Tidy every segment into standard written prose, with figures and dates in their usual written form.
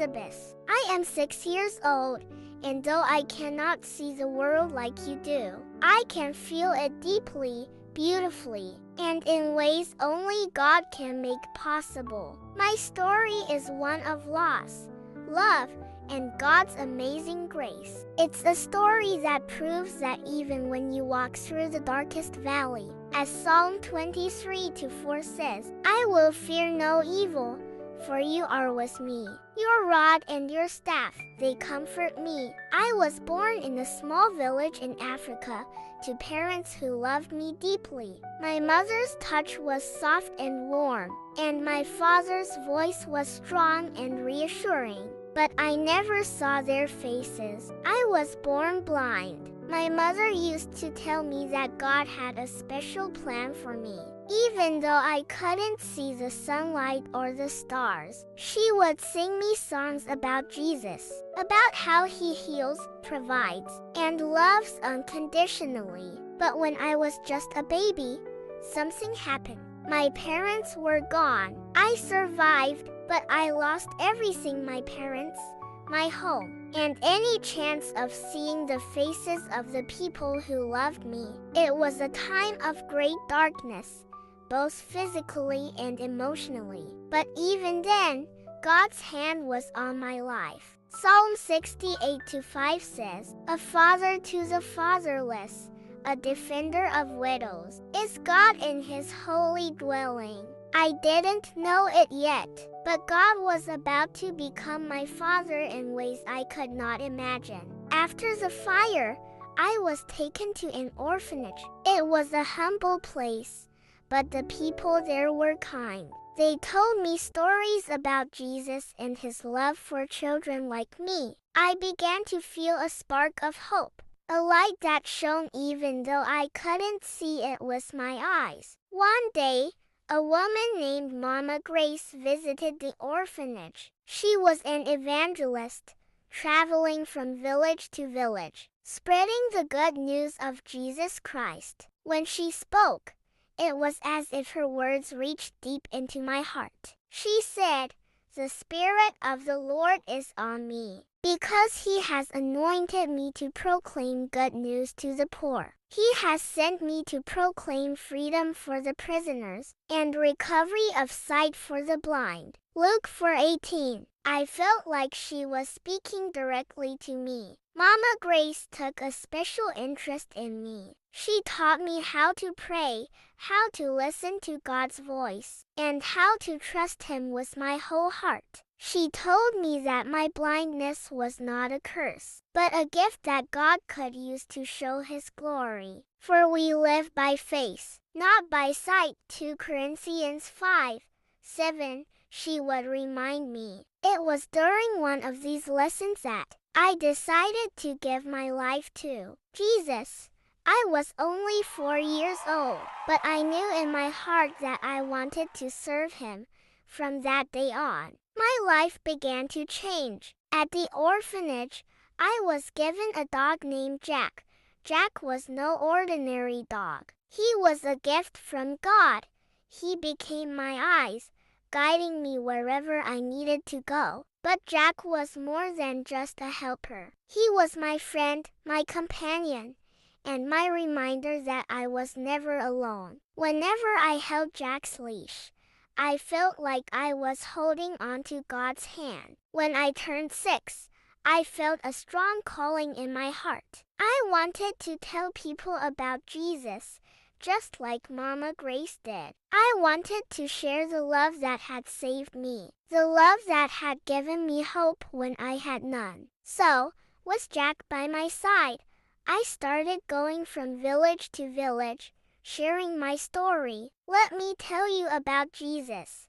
Elizabeth. I am 6 years old, and though I cannot see the world like you do, I can feel it deeply, beautifully, and in ways only God can make possible. My story is one of loss, love, and God's amazing grace. It's a story that proves that even when you walk through the darkest valley, as Psalm 23:4 says, I will fear no evil, for you are with me. Your rod and your staff, they comfort me. I was born in a small village in Africa to parents who loved me deeply. My mother's touch was soft and warm, and my father's voice was strong and reassuring. But I never saw their faces. I was born blind. My mother used to tell me that God had a special plan for me. Even though I couldn't see the sunlight or the stars, she would sing me songs about Jesus, about how he heals, provides, and loves unconditionally. But when I was just a baby, something happened. My parents were gone. I survived, but I lost everything: my parents, my home, and any chance of seeing the faces of the people who loved me. It was a time of great darkness, both physically and emotionally. But even then, God's hand was on my life. Psalm 68:5 says, A father to the fatherless, a defender of widows, is God in his holy dwelling. I didn't know it yet, but God was about to become my father in ways I could not imagine. After the fire, I was taken to an orphanage. It was a humble place, but the people there were kind. They told me stories about Jesus and his love for children like me. I began to feel a spark of hope, a light that shone even though I couldn't see it with my eyes. One day, a woman named Mama Grace visited the orphanage. She was an evangelist, traveling from village to village, spreading the good news of Jesus Christ. When she spoke, it was as if her words reached deep into my heart. She said, The Spirit of the Lord is on me, because he has anointed me to proclaim good news to the poor. He has sent me to proclaim freedom for the prisoners and recovery of sight for the blind. Luke 4:18. I felt like she was speaking directly to me. Mama Grace took a special interest in me. She taught me how to pray, how to listen to God's voice, and how to trust him with my whole heart. She told me that my blindness was not a curse, but a gift that God could use to show his glory. For we live by faith, not by sight. 2 Corinthians 5:7. She would remind me. It was during one of these lessons that I decided to give my life to Jesus. I was only 4 years old, but I knew in my heart that I wanted to serve him. From that day on, my life began to change. At the orphanage, I was given a dog named Jack. Jack was no ordinary dog. He was a gift from God. He became my eyes, guiding me wherever I needed to go. But Jack was more than just a helper. He was my friend, my companion, and my reminder that I was never alone. Whenever I held Jack's leash, I felt like I was holding onto God's hand. When I turned 6, I felt a strong calling in my heart. I wanted to tell people about Jesus, just like Mama Grace did. I wanted to share the love that had saved me, the love that had given me hope when I had none. So, with Jack by my side, I started going from village to village, sharing my story. Let me tell you about Jesus,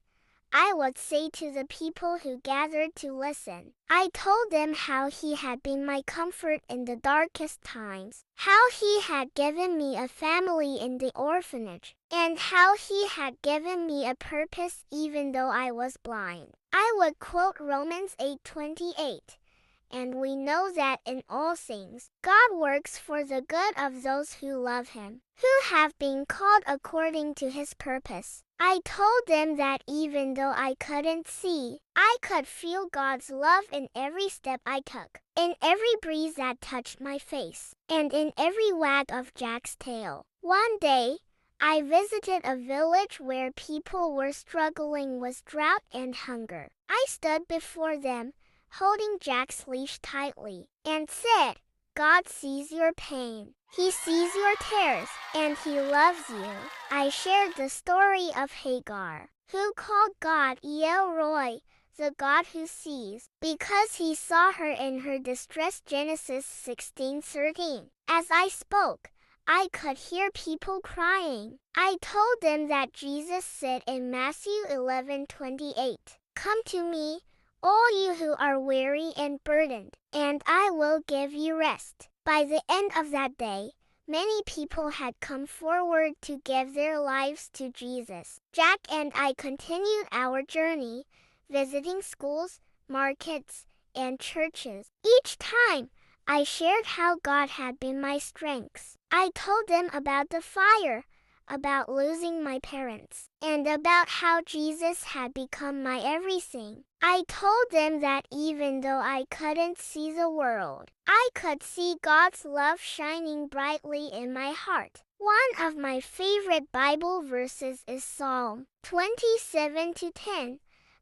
I would say to the people who gathered to listen. I told them how he had been my comfort in the darkest times, how he had given me a family in the orphanage, and how he had given me a purpose even though I was blind. I would quote Romans 8:28. and we know that in all things, God works for the good of those who love Him, who have been called according to His purpose. I told them that even though I couldn't see, I could feel God's love in every step I took, in every breeze that touched my face, and in every wag of Jack's tail. One day, I visited a village where people were struggling with drought and hunger. I stood before them, holding Jack's leash tightly, and said, God sees your pain. He sees your tears, and He loves you. I shared the story of Hagar, who called God El Roi, the God who sees, because He saw her in her distress. Genesis 16:13. As I spoke, I could hear people crying. I told them that Jesus said in Matthew 11:28, Come to me, all you who are weary and burdened, and I will give you rest. By the end of that day, many people had come forward to give their lives to Jesus. Jack and I continued our journey, visiting schools, markets, and churches. Each time, I shared how God had been my strength. I told them about the fire, about losing my parents, and about how Jesus had become my everything. I told them that even though I couldn't see the world, I could see God's love shining brightly in my heart. One of my favorite Bible verses is Psalm 27:10.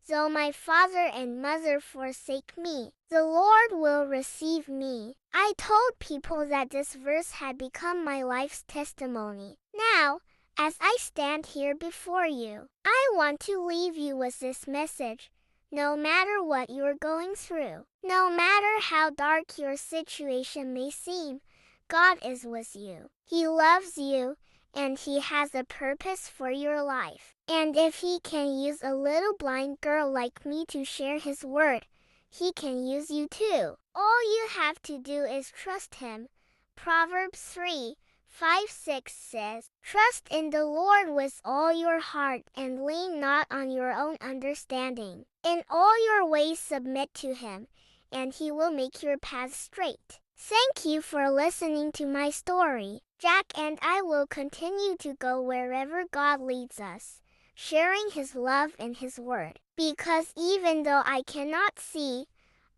Though my father and mother forsake me, the Lord will receive me. I told people that this verse had become my life's testimony. Now, as I stand here before you, I want to leave you with this message. No matter what you're going through, no matter how dark your situation may seem, God is with you. He loves you, and He has a purpose for your life. And if He can use a little blind girl like me to share His word, He can use you too. All you have to do is trust Him. Proverbs 3:5-6 says, Trust in the Lord with all your heart and lean not on your own understanding. In all your ways submit to Him, and He will make your path straight. Thank you for listening to my story. Jack and I will continue to go wherever God leads us, sharing His love and His word. Because even though I cannot see,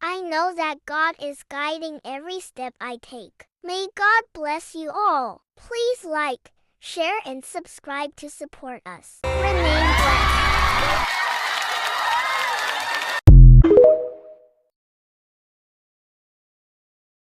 I know that God is guiding every step I take. May God bless you all. Please like, share, and subscribe to support us. Remain blessed.